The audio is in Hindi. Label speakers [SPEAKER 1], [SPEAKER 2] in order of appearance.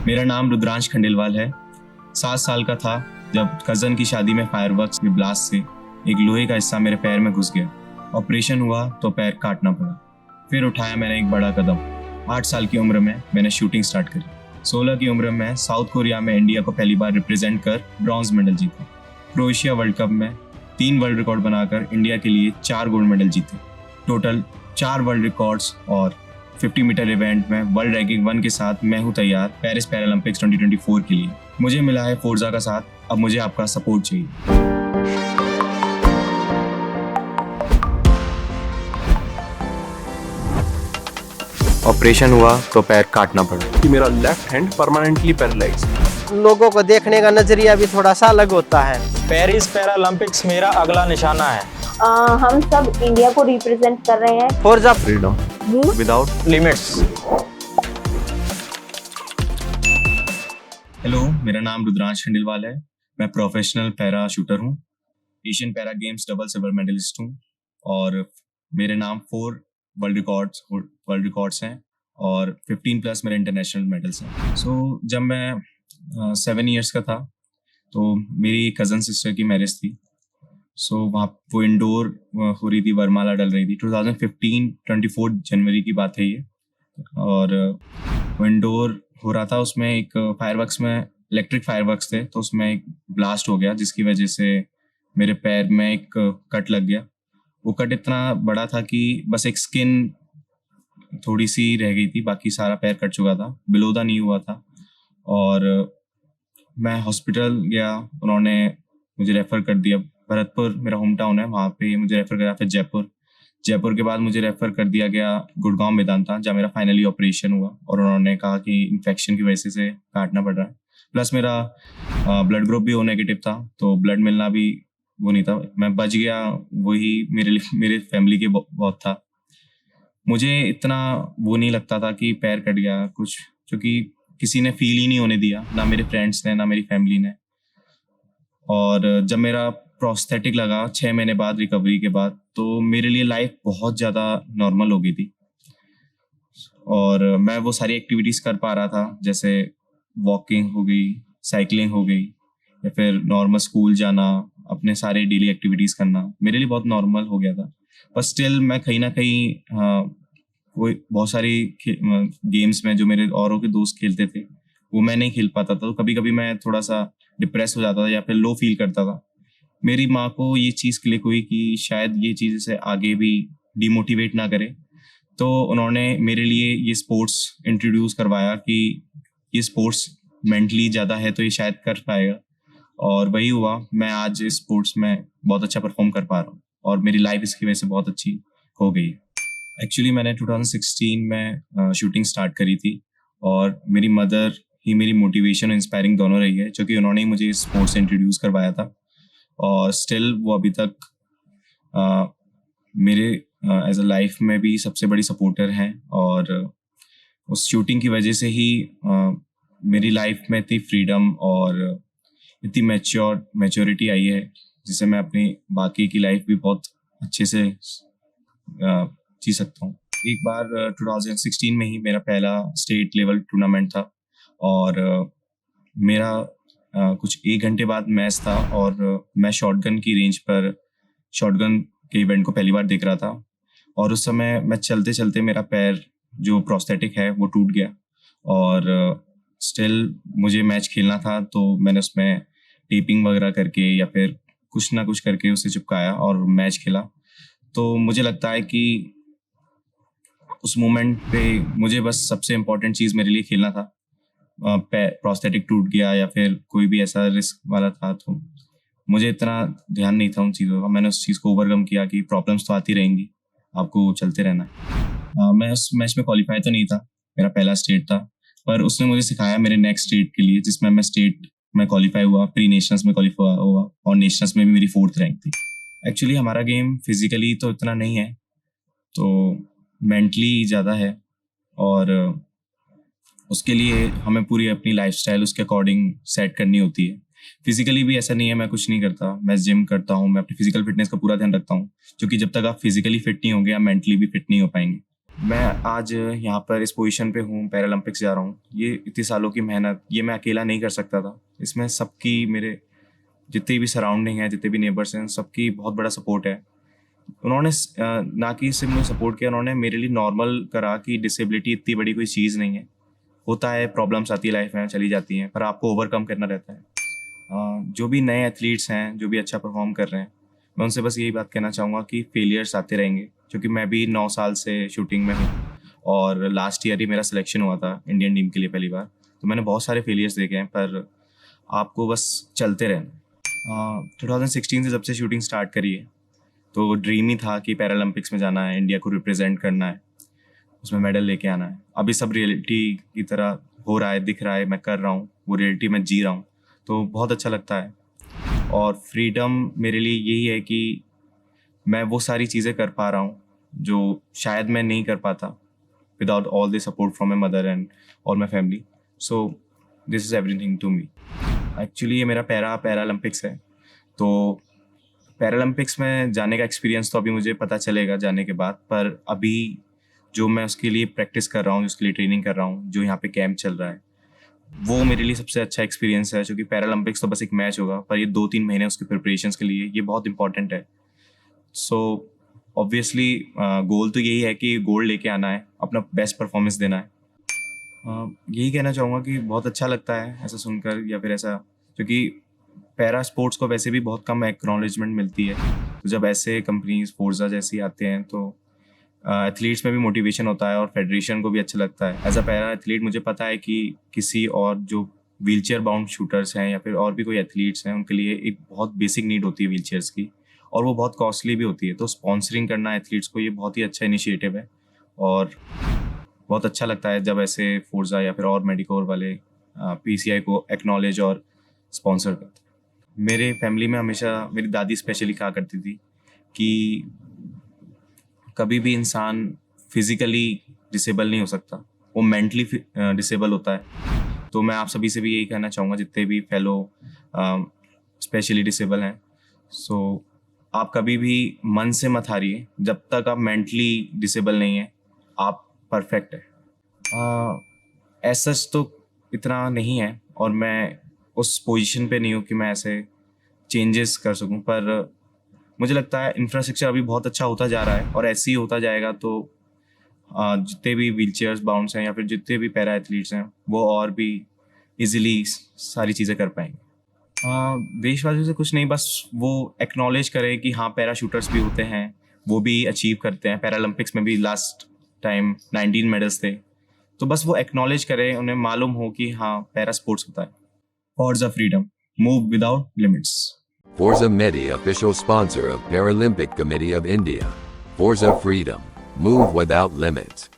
[SPEAKER 1] मेरा नाम रुद्रांश खंडेलवाल है। 7 साल का था जब कज़न की शादी में फायरवर्क्स के ब्लास्ट से एक लोहे का हिस्सा मेरे पैर में घुस गया। ऑपरेशन हुआ तो पैर काटना पड़ा। फिर उठाया मैंने एक बड़ा कदम। 8 साल की उम्र में मैंने शूटिंग स्टार्ट करी। 16 की उम्र में साउथ कोरिया में इंडिया को पहली बार रिप्रेजेंट कर ब्रॉन्ज मेडल जीता। क्रोएशिया वर्ल्ड कप में 3 वर्ल्ड रिकॉर्ड बनाकर इंडिया के लिए 4 गोल्ड मेडल जीते। टोटल 4 वर्ल्ड रिकॉर्ड्स और 50 मीटर इवेंट में वर्ल्ड रैंकिंग 1 के साथ मैं हूं तैयार पेरिस पैरालंपिक्स 2024 के लिए। मुझे मिला है फोर्जा का साथ, अब मुझे आपका सपोर्ट चाहिए। ऑपरेशन हुआ तो पैर काटना पड़ा
[SPEAKER 2] कि मेरा लेफ्ट हैंड परमानेंटली पैरालाइज।
[SPEAKER 3] लोगों को देखने का नजरिया भी थोड़ा सा अलग होता है।
[SPEAKER 4] पेरिस पैरालंपिक्स मेरा अगला निशाना है।
[SPEAKER 5] हम सब इंडिया को रिप्रेजेंट कर रहे हैं।
[SPEAKER 3] Forza
[SPEAKER 1] freedom without
[SPEAKER 4] limits.
[SPEAKER 1] Hello, मेरा नाम रुद्रांश खंडेलवाल है। मैं प्रोफेशनल पैरा शूटर हूँ। Asian para games double silver medallist हूँ और मेरे नाम 4 वर्ल्ड रिकॉर्ड्स हैं और 15 प्लस मेरे इंटरनेशनल मेडल्स हैं। जब मैं 7 इयर्स का था तो मेरी कज़न सिस्टर की मैरिज थी। वहाँ वो इंडोर हो रही थी, वरमाला डल रही थी। 2015 24 जनवरी की बात है ये। और वो इंडोर हो रहा था, उसमें एक फायरवर्क्स में इलेक्ट्रिक फायरवर्क्स थे, तो उसमें एक ब्लास्ट हो गया जिसकी वजह से मेरे पैर में एक कट लग गया। वो कट इतना बड़ा था कि बस एक स्किन थोड़ी सी रह गई थी, बाकी सारा पैर कट चुका था, बिलो द नी हुआ था। और मैं हॉस्पिटल गया, उन्होंने मुझे रेफ़र कर दिया। भरतपुर मेरा होम टाउन है, वहाँ पे मुझे रेफ़र करा। फिर जयपुर के बाद मुझे रेफ़र कर दिया गया गुड़गांव मेदांता, जहाँ मेरा फाइनली ऑपरेशन हुआ और उन्होंने कहा कि इन्फेक्शन की वजह से काटना पड़ रहा है। प्लस मेरा ब्लड ग्रुप भी ओ नेगेटिव था, तो ब्लड मिलना भी वो नहीं था। मैं बच गया, वही मेरे फैमिली के बहुत था। मुझे इतना वो नहीं लगता था कि पैर कट गया कुछ, क्योंकि किसी ने फील ही नहीं होने दिया, ना मेरे फ्रेंड्स ने ना मेरी फैमिली ने। और जब मेरा प्रोस्थेटिक लगा 6 महीने बाद रिकवरी के बाद, तो मेरे लिए लाइफ बहुत ज़्यादा नॉर्मल हो गई थी और मैं वो सारी एक्टिविटीज़ कर पा रहा था, जैसे वॉकिंग हो गई, साइकिलिंग हो गई, या फिर नॉर्मल स्कूल जाना, अपने सारे डेली एक्टिविटीज़ करना मेरे लिए बहुत नॉर्मल हो गया था। पर स्टिल मैं कहीं ना कहीं कोई बहुत सारी गेम्स में जो मेरे औरों के दोस्त खेलते थे वो मैं नहीं खेल पाता था, तो कभी कभी मैं थोड़ा सा डिप्रेस हो जाता था या फिर लो फील करता था। मेरी माँ को ये चीज़ क्लिक हुई कि शायद ये चीज़ से आगे भी डिमोटिवेट ना करे, तो उन्होंने मेरे लिए ये स्पोर्ट्स इंट्रोड्यूस करवाया कि ये स्पोर्ट्स मेंटली ज़्यादा है तो ये शायद कर पाएगा। और वही हुआ, मैं आज इस स्पोर्ट्स में बहुत अच्छा परफॉर्म कर पा रहा हूँ और मेरी लाइफ इसकी वजह से बहुत अच्छी हो गई है। एक्चुअली मैंने 2016 में शूटिंग स्टार्ट करी थी और मेरी मदर ही मेरी मोटिवेशन और इंस्पायरिंग दोनों रही है, क्योंकि उन्होंने ही मुझे इस स्पोर्ट्स से इंट्रोड्यूस करवाया था। और स्टिल वो अभी तक मेरे एज अ लाइफ में भी सबसे बड़ी सपोर्टर हैं और उस शूटिंग की वजह से ही मेरी लाइफ में इतनी फ्रीडम और इतनी मैच्योरिटी आई है, जिससे मैं अपनी बाकी की लाइफ भी बहुत अच्छे से जी सकता हूँ। एक बार 2016 में ही मेरा पहला स्टेट लेवल टूर्नामेंट था और मेरा कुछ 1 घंटे बाद मैच था और मैं शॉटगन की रेंज पर शॉटगन के इवेंट को पहली बार देख रहा था। और उस समय मैं चलते चलते मेरा पैर जो प्रोस्थेटिक है वो टूट गया और स्टिल मुझे मैच खेलना था, तो मैंने उसमें टेपिंग वगैरह करके या फिर कुछ ना कुछ करके उसे चिपकाया और मैच खेला। तो मुझे लगता है कि उस मोमेंट पे मुझे बस सबसे इम्पोर्टेंट चीज़ मेरे लिए खेलना था। प्रोस्थेटिक टूट गया या फिर कोई भी ऐसा रिस्क वाला था, तो मुझे इतना ध्यान नहीं था उन चीज़ों का। मैंने उस चीज़ को ओवरकम किया कि प्रॉब्लम्स तो आती रहेंगी, आपको चलते रहना है। मैं उस मैच में क्वालिफाई तो नहीं था, मेरा पहला स्टेट था, पर उसने मुझे सिखाया मेरे नेक्स्ट स्टेट के लिए, जिसमें मैं स्टेट में क्वालिफाई हुआ, प्री नेशनल्स में क्वालिफाई हुआ और नेशनल्स में भी मेरी 4th रैंक थी। एक्चुअली हमारा गेम फिजिकली तो इतना नहीं है, तो मेंटली ज़्यादा है और उसके लिए हमें पूरी अपनी लाइफस्टाइल उसके अकॉर्डिंग सेट करनी होती है। फिजिकली भी ऐसा नहीं है मैं कुछ नहीं करता, मैं जिम करता हूँ, मैं अपनी फिजिकल फिटनेस का पूरा ध्यान रखता हूँ, क्योंकि जब तक आप फिजिकली फिट नहीं होंगे आप मेंटली भी फिट नहीं हो पाएंगे। मैं आज यहाँ पर इस पोजीशन पे हूँ, पैरालंपिक्स जा रहा हूँ। ये इतने सालों की मेहनत, ये मैं अकेला नहीं कर सकता था। इसमें सबकी, मेरे जितनी भी सराउंडिंग है, जितने भी नेबर्स हैं, सबकी बहुत बड़ा सपोर्ट है। उन्होंने ना कि सिर्फ मुझे सपोर्ट किया, उन्होंने मेरे लिए नॉर्मल करा कि डिसेबिलिटी इतनी बड़ी कोई चीज़ नहीं है। होता है, प्रॉब्लम्स आती है लाइफ में, चली जाती हैं, पर आपको ओवरकम करना रहता है। जो भी नए एथलीट्स हैं, जो भी अच्छा परफॉर्म कर रहे हैं, मैं उनसे बस यही बात कहना चाहूँगा कि फेलियर्स आते रहेंगे, क्योंकि मैं भी 9 साल से शूटिंग में हूँ और लास्ट ईयर ही मेरा सिलेक्शन हुआ था इंडियन टीम के लिए पहली बार। तो मैंने बहुत सारे फेलियर्स देखे हैं, पर आपको बस चलते रहना। 2016 से जब से शूटिंग स्टार्ट करी है, तो ड्रीम ही था कि पैरालंपिक्स में जाना है, इंडिया को रिप्रेजेंट करना है, उसमें मेडल लेके आना है। अभी सब रियलिटी की तरह हो रहा है, दिख रहा है, मैं कर रहा हूँ, वो रियलिटी मैं जी रहा हूँ, तो बहुत अच्छा लगता है। और फ्रीडम मेरे लिए यही है कि मैं वो सारी चीज़ें कर पा रहा हूँ जो शायद मैं नहीं कर पाता without all the support from my mother and all my family. So this is everything to me. Actually ये मेरा पैरालंपिक्स है, तो पैरालंपिक्स में जाने का एक्सपीरियंस तो अभी मुझे पता चलेगा जाने के बाद, पर अभी जो मैं उसके लिए प्रैक्टिस कर रहा हूँ, उसके लिए ट्रेनिंग कर रहा हूँ, जो यहाँ पे कैंप चल रहा है, वो मेरे लिए सबसे अच्छा एक्सपीरियंस है। क्योंकि पैरालंपिक्स तो बस एक मैच होगा, पर ये 2-3 महीने उसके प्रिपरेशंस के लिए ये बहुत इंपॉर्टेंट है। सो ऑब्वियसली गोल तो यही है कि गोल्ड लेके आना है, अपना बेस्ट परफॉर्मेंस देना है। यही कहना चाहूँगा कि बहुत अच्छा लगता है ऐसा सुनकर, या फिर ऐसा, क्योंकि पैरा स्पोर्ट्स को वैसे भी बहुत कम एक्नॉलेजमेंट मिलती है। तो जब ऐसे कंपनीज फोर्जा जैसी आते हैं, तो एथलीट्स में भी मोटिवेशन होता है और फेडरेशन को भी अच्छा लगता है। एज अ पैरा एथलीट मुझे पता है कि किसी और जो व्हीलचेयर बाउंड शूटर्स हैं या फिर और भी कोई एथलीट्स हैं, उनके लिए एक बहुत बेसिक नीड होती है व्हीलचेयर्स की, और वो बहुत कॉस्टली भी होती है। तो स्पॉन्सरिंग करना एथलीट्स को ये बहुत ही अच्छा इनिशिएटिव है, और बहुत अच्छा लगता है जब ऐसे फोर्जा या फिर और मेडिकोर वाले PCI को एक्नॉलेज और स्पॉन्सर करते हैं। मेरे फैमिली में हमेशा मेरी दादी स्पेशली कहा करती थी कि कभी भी इंसान फिजिकली डिसेबल नहीं हो सकता, वो मेंटली डिसेबल होता है। तो मैं आप सभी से भी यही कहना चाहूँगा, जितने भी फेलो स्पेशली डिसेबल हैं, सो आप कभी भी मन से मत हारिए। जब तक आप मेंटली डिसेबल नहीं हैं, आप परफेक्ट है। ऐसा तो इतना नहीं है, और मैं उस पोजीशन पे नहीं हूँ कि मैं ऐसे चेंजेस कर सकूँ, पर मुझे लगता है इंफ्रास्ट्रक्चर अभी बहुत अच्छा होता जा रहा है, और ऐसे ही होता जाएगा। तो जितने भी व्हीलचेयर्स बाउंड्स हैं या फिर जितने भी पैरा एथलीट्स हैं, वो और भी इजीली सारी चीज़ें कर पाएंगे। देशवासियों से कुछ नहीं, बस वो एक्नॉलेज करें कि हाँ, पैरा शूटर्स भी होते हैं, वो भी अचीव करते हैं। पैरालंपिक्स में भी लास्ट टाइम 19 मेडल्स थे, तो बस वो एक्नॉलेज करें, उन्हें मालूम हो कि हाँ, पैरा स्पोर्ट्स होता है। Forza freedom, move without limits.
[SPEAKER 6] Forza Medi, official sponsor of Paralympic Committee of India. Forza Freedom. Move without limits.